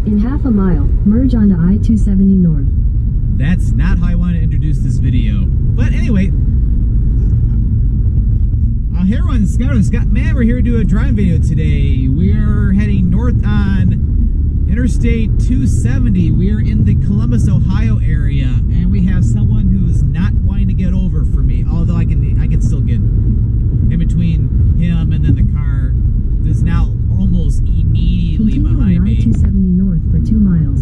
In half a mile, merge onto I-270 North. That's not how I want to introduce this video. But anyway, hey everyone, Scottman895. We're here to do a driving video today. We're heading north on Interstate 270. We're in the Columbus, Ohio area, and we have someone who's not wanting to get over for me. Although I can still get in between him and then the car that's now almost immediately behind me. Continue on I-270 North for 2 miles.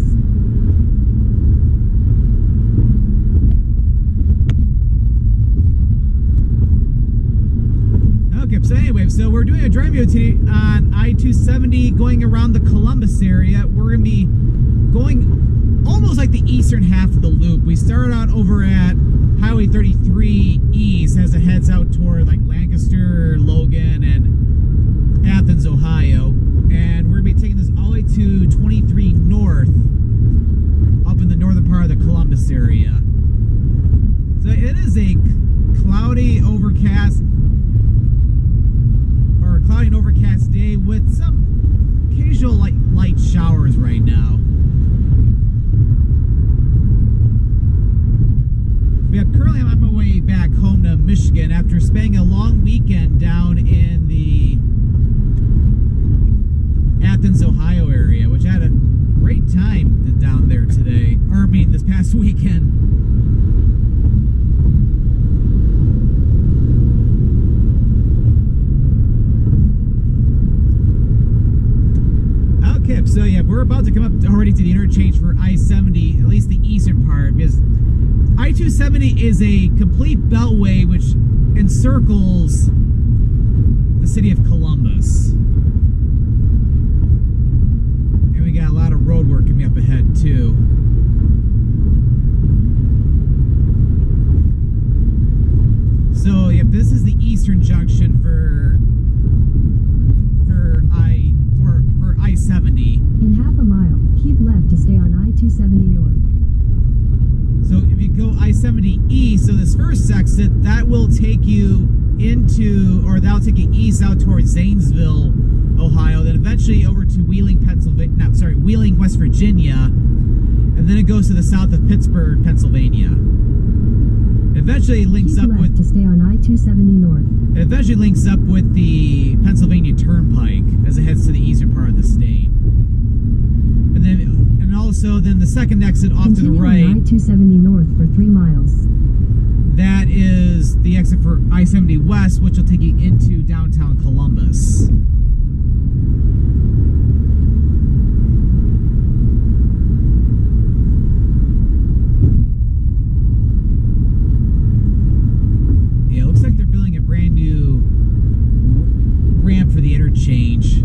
Okay, so anyway, so we're doing a driving video today on I-270 going around the Columbus area. We're going to be going almost like the eastern half of the loop. We started out over at Highway 33 East as it heads out toward like Lancaster, Logan, and Athens, Ohio. And we're going to be taking this all the way to 23 North up in the northern part of the Columbus area. So it is a cloudy, overcast day with some occasional light showers right now. Currently I'm on my way back home to Michigan after spending a long weekend down in the Athens, Ohio area, which I had a great time down there today, or I mean this past weekend. So yeah, we're about to come up already to the interchange for I-70, at least the eastern part, because I-270 is a complete beltway which encircles the city of Columbus. And we got a lot of road work coming up ahead too. So yep, this is the eastern junction for I-70. In half a mile, keep left to stay on I-270 North. So if you go I-70 East, so this first exit, that will take you into, or that'll take you east out towards Zanesville, Ohio, then eventually over to Wheeling, Wheeling, West Virginia, and then it goes to the south of Pittsburgh, Pennsylvania. Eventually links keep up left with to stay on I-270 North. It eventually links up with the Pennsylvania Turnpike as it heads to the eastern part of the state. And also then the second exit off to the right. On I-270 North for 3 miles. That is the exit for I-70 West, which will take you into downtown Columbus. Yeah, it looks like they're building a brand new ramp for the interchange.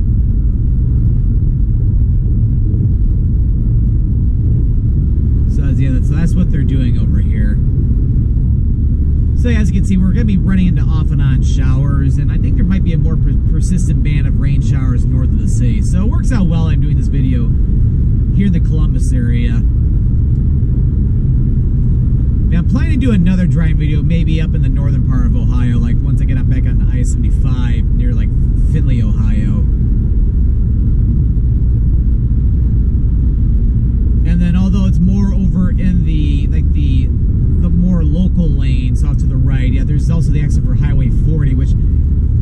So that's what they're doing over here. So as you can see, we're going to be running into off and on showers, and I think there might be a more persistent band of rain showers north of the city. So it works out well I'm doing this video here in the Columbus area. Now I'm planning to do another driving video maybe up in the northern part of Ohio, like once I get back on I-75 near like Findlay, Ohio. And then although it's more over in the more local lanes off to the right, yeah, there's also the exit for Highway 40, which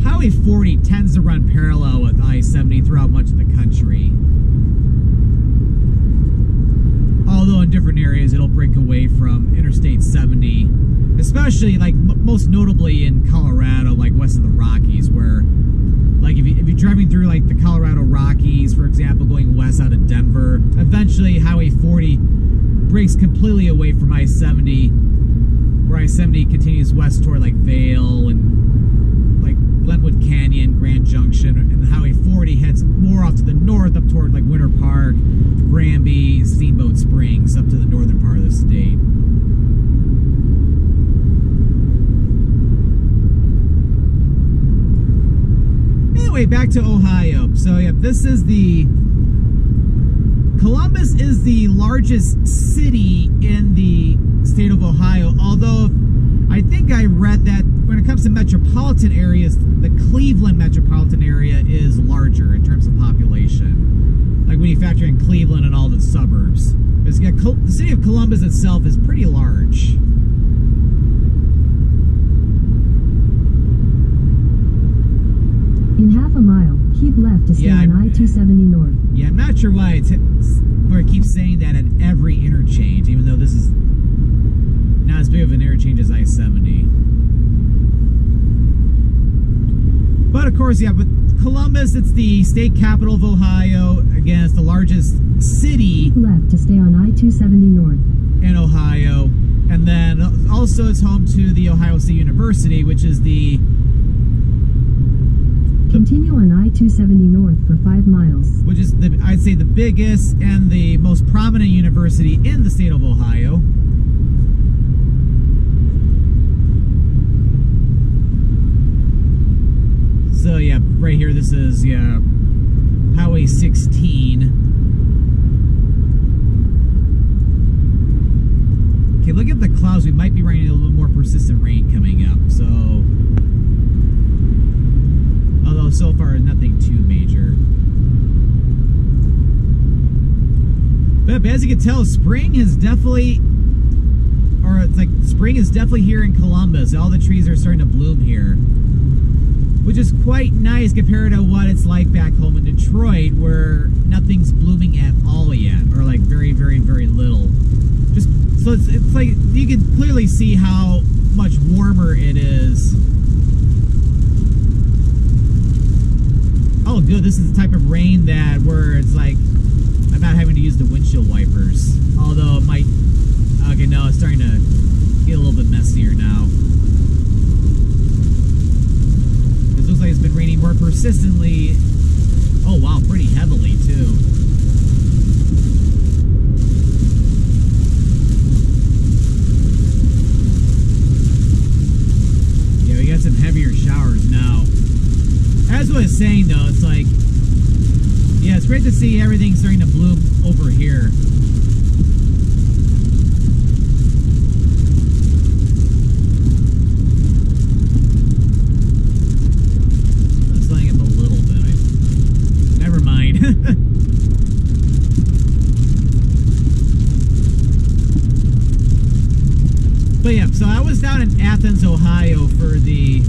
Highway 40 tends to run parallel with I-70 throughout much of the country. Although in different areas it'll break away from Interstate 70, especially like most notably in Colorado, like west of the Rockies, where like if you're driving through like the Colorado Rockies, for example, going west out of Denver, eventually Highway 40 breaks completely away from I-70, where I-70 continues west toward like Vail and like Glenwood Canyon, Grand Junction, and Highway 40 heads more off to the north up toward like Winter Park, Granby, Steamboat Springs, up to the northern part of the state. Anyway, back to Ohio. So yeah, this is the Columbus is the largest city in the state of Ohio, although I think I read that when it comes to metropolitan areas, the Cleveland metropolitan area is larger in terms of population. Like when you factor in Cleveland and all the suburbs. Because yeah, the city of Columbus itself is pretty large. In half a mile, keep left to stay on I-270 north. Yeah, I'm not sure why where it keeps saying that at every interchange, even though this is not as big of an interchange as I-70. But of course, yeah, but Columbus, it's the state capital of Ohio. Again, it's the largest city. Keep left to stay on I-270 north. In Ohio. And then also it's home to the Ohio State University, which is the... Continue on I-270 north for 5 miles. Which is, I'd say, the biggest and the most prominent university in the state of Ohio. So yeah, right here, this is Highway 16. Okay, look at the clouds. We might be running a little more persistent rain coming up. So, although so far nothing too major. But as you can tell, spring has definitely, or it's like spring is definitely here in Columbus. All the trees are starting to bloom here, which is quite nice compared to what it's like back home in Detroit, where nothing's blooming at all yet, or like very, very, very little. Just so it's like you can clearly see how much warmer it is. Oh, good. This is the type of rain that where it's like I'm not having to use the windshield wipers. Although it might. Okay, no, it's starting to get a little bit messier now. It looks like it's been raining more persistently. Oh wow, pretty heavily too. Yeah, we got some heavier showers now. As I was saying though, it's like, yeah, it's great to see everything starting to bloom over here. But yeah, so I was down in Athens, Ohio for the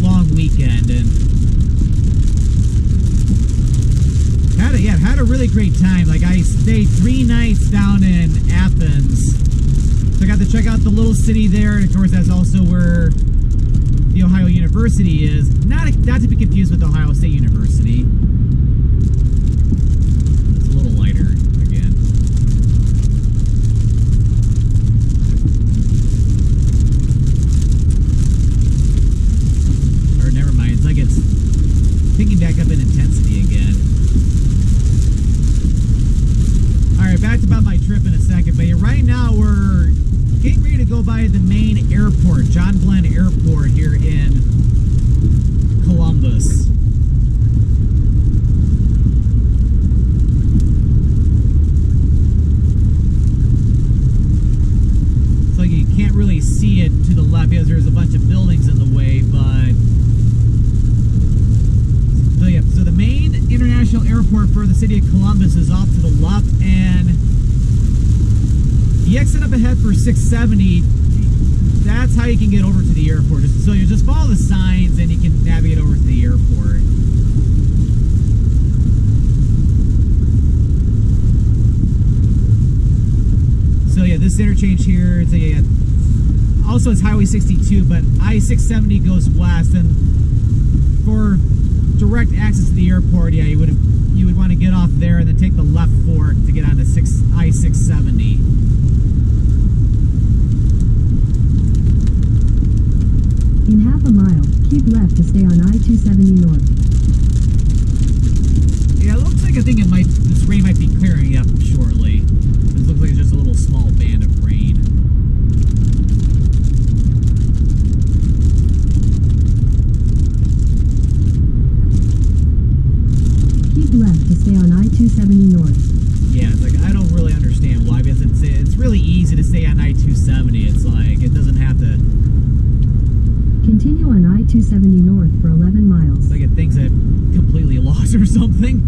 long weekend and had a really great time. Like I stayed 3 nights down in Athens. So I got to check out the little city there, and of course that's also where the Ohio University is. Not to be confused with Ohio State University. It's a little lighter again. Or never mind, it's like it's picking back up in intensity again. Alright, back about my trip in a second, but right now we're getting ready to go by the main airport, John Glenn Airport here in Columbus. It's like you can't really see it to the left because there's a bunch of buildings in the way, but so yeah, so the main international airport for the city of Columbus is off to the left, and the exit up ahead for 670, that's how you can get over to the airport. So you just follow the signs and you can navigate over to the airport. So yeah, this interchange here, it's also it's Highway 62, but I-670 goes west, and for direct access to the airport, yeah, you would want to get off there and then take the left fork to get onto I-670. In half a mile, keep left to stay on I-270 north. Yeah, it looks like I think this rain might be clearing up shortly. This looks like it's just a little small band of rain. Keep left to stay on I-270 north. Yeah, it's like I don't really understand why, because it's really easy to stay on I-270. It's like it doesn't have to. Continue on I-270 north for 11 miles. something.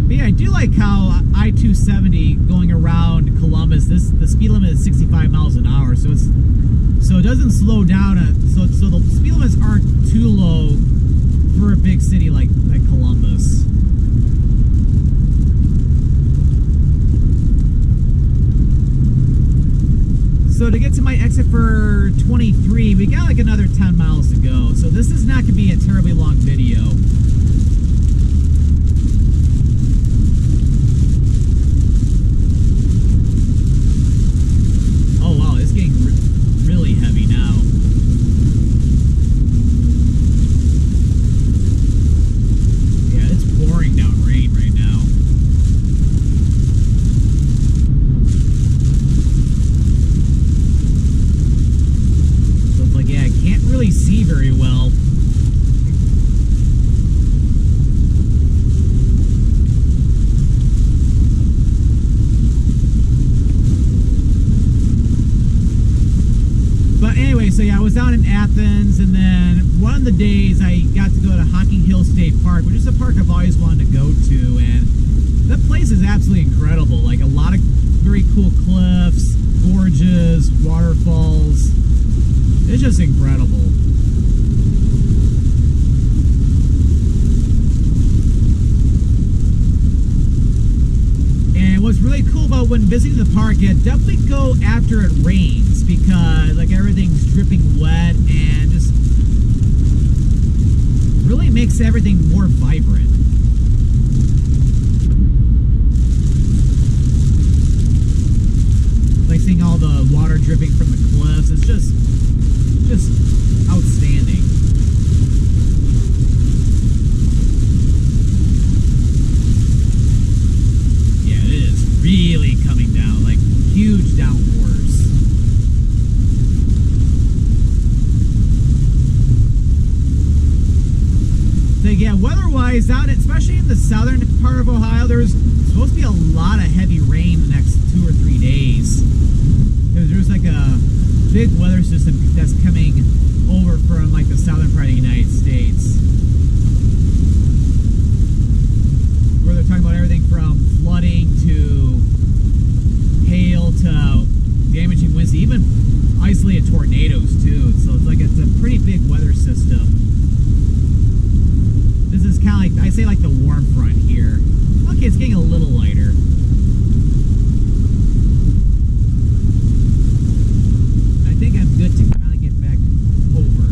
But yeah, I do like how I-270 going around Columbus, the speed limit is 65 miles an hour, so it doesn't slow down. So the speed limits aren't too low for a big city like Columbus. So to get to my exit for 23, we got like another 10 miles to go. So this is not going to be a terribly long video. Oh wow, it's getting really heavy now. Yeah, it's pouring down rain right now. So it's like, yeah, I can't really see very well. But anyway, so yeah, I was down in Athens, and then one of the days I got to go to Hocking Hill State Park, which is a park I've always wanted to go to, and that place is absolutely incredible. Like a lot of very cool cliffs, gorges, waterfalls. It's just incredible. And what's really cool about when visiting the park, yeah, definitely go after it rains, because like everything's dripping wet and just really makes everything more vibrant. Like seeing all the water dripping from the cliffs, it's just outstanding. Yeah, it is really coming down, like huge downpours. So yeah, weather-wise, down, especially in the southern part of Ohio, there's supposed to be a lot of heavy rain the next 2 or 3 days. Because there's like a big weather system that's coming over from like the southern part of the United States, where they're talking about everything from flooding to hail to damaging winds, even isolated tornadoes too. So it's like it's a pretty big weather system. This is kind of like, I say, like the warm front here. Okay, it's getting a little lighter. I think I'm good to kind of get back over.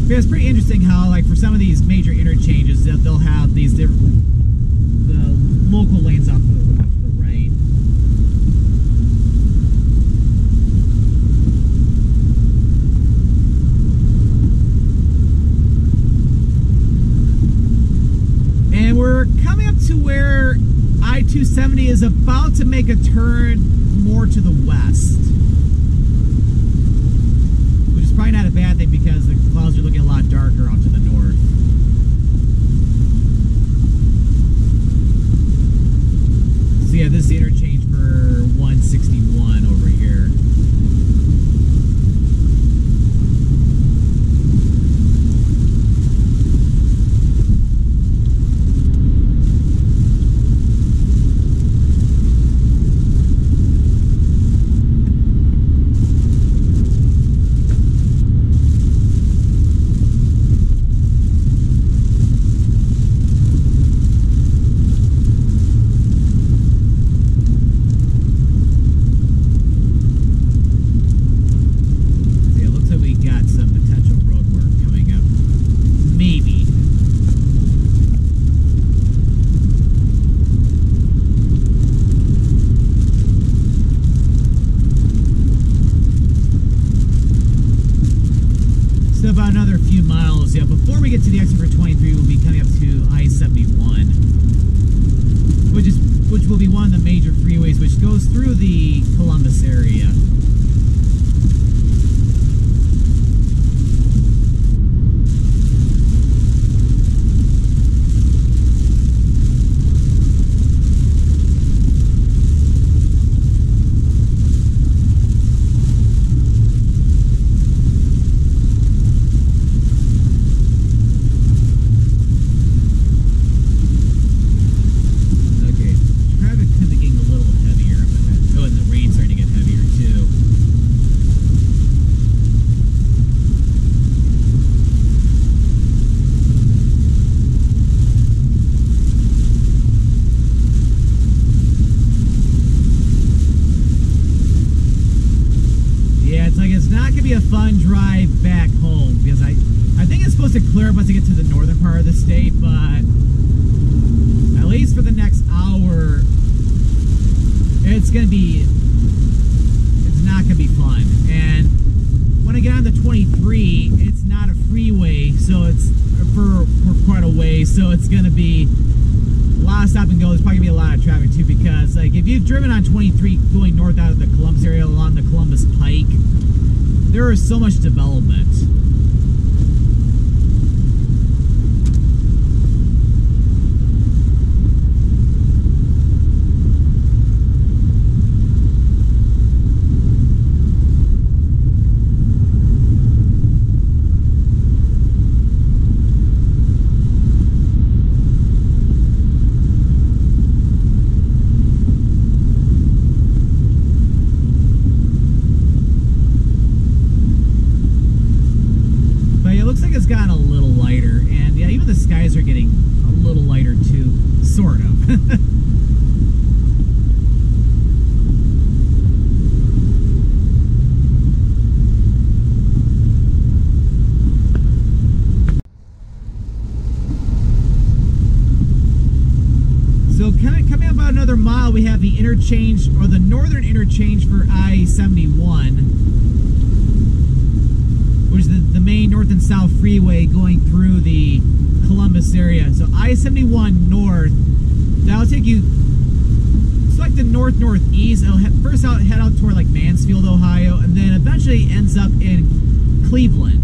But it's pretty interesting how, like, for some of these major interchanges, they'll have these different, the local lanes off to the right. And we're coming up to where I-270 is about to make a turn more to the west. Which is probably not a bad thing, because the clouds are looking a lot darker off to the north. So yeah, this is the interchange for 161 over here. About another few miles, yeah. Before we get to the exit for 23, we'll be coming up to I-71, which will be one of the major freeways which goes through the Columbus area. cooler once you get to the northern part of the state, but at least for the next hour, it's not gonna be fun. And when I get on the 23, it's not a freeway, so it's for quite a way, so it's gonna be a lot of stop and go. There's probably gonna be a lot of traffic too, because like if you've driven on 23 going north out of the Columbus area along the Columbus Pike, there is so much development. It's gotten a little lighter, and yeah, even the skies are getting a little lighter too, sort of. So coming about another mile, we have the interchange, or the northern interchange for I-71. Which is the main north and south freeway going through the Columbus area. So I-71 north, that'll take you, it's like the northeast. It'll first head out toward like Mansfield, Ohio, and then eventually ends up in Cleveland.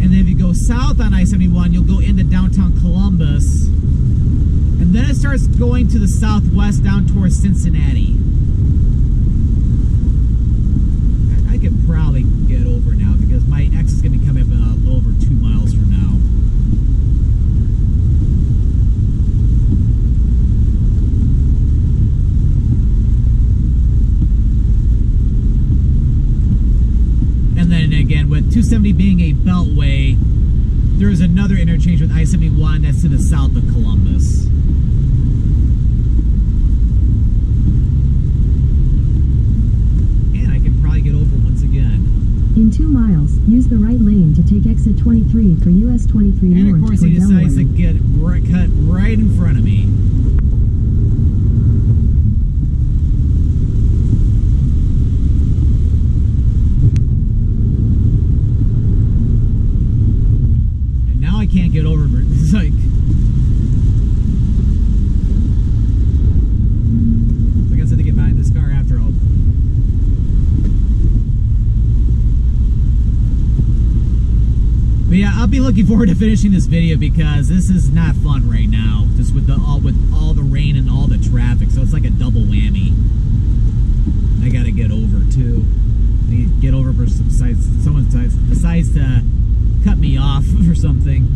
And then if you go south on I-71, you'll go into downtown Columbus, and then it starts going to the southwest down towards Cincinnati. I could probably get over now because my ex is going to be coming up in a little over 2 miles from now. And then again, with 270 being a beltway, there is another interchange with I-71 that's to the south of Columbus. In 2 miles, use the right lane to take exit 23 for US 23 north. And of course he decides to get cut right in front of me. And now I can't get over, it's like... I guess I have to get behind this car after all. But yeah, I'll be looking forward to finishing this video because this is not fun right now, just with all the rain and all the traffic. So it's like a double whammy. I gotta get over too. I need to get over for someone decides to cut me off or something.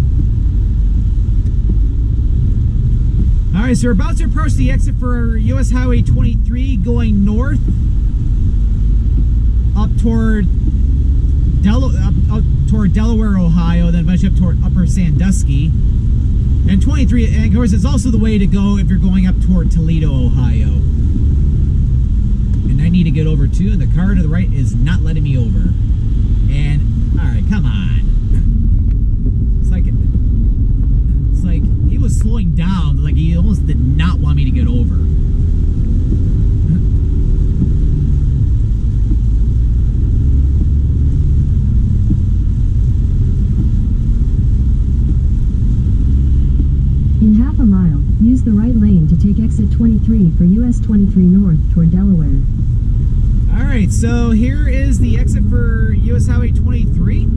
All right, so we're about to approach the exit for US Highway 23 going north up toward Delaware, Ohio, then eventually up toward Upper Sandusky. And 23, and of course, it's also the way to go if you're going up toward Toledo, Ohio. And I need to get over too, and the car to the right is not letting me over. And, alright, come on. It's like he was slowing down, like he almost did not want me to get over. In half a mile, use the right lane to take exit 23 for US 23 north toward Delaware. Alright, so here is the exit for US Highway 23.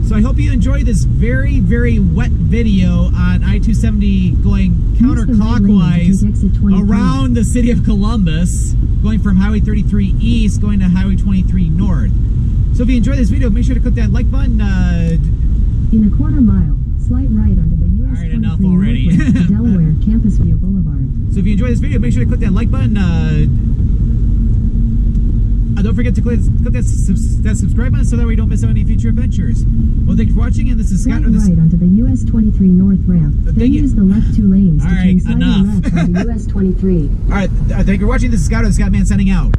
So I hope you enjoyed this very, very wet video on I-270 going counterclockwise around the city of Columbus, going from Highway 33 east, going to Highway 23 north. So if you enjoyed this video, make sure to click that like button. In a quarter mile, slide right onto the US 23 enough already. Delaware Campus View Boulevard. So if you enjoyed this video, make sure to click that like button. Don't forget to click that subscribe button so that way you don't miss out on any future adventures. Well, thank you for watching, and this is Scott. Slide right onto the US 23 north ramp. Then use the left 2 lanes to turn slightly left onto US 23. All right, thank you for watching. This is Scott. Scottman signing out.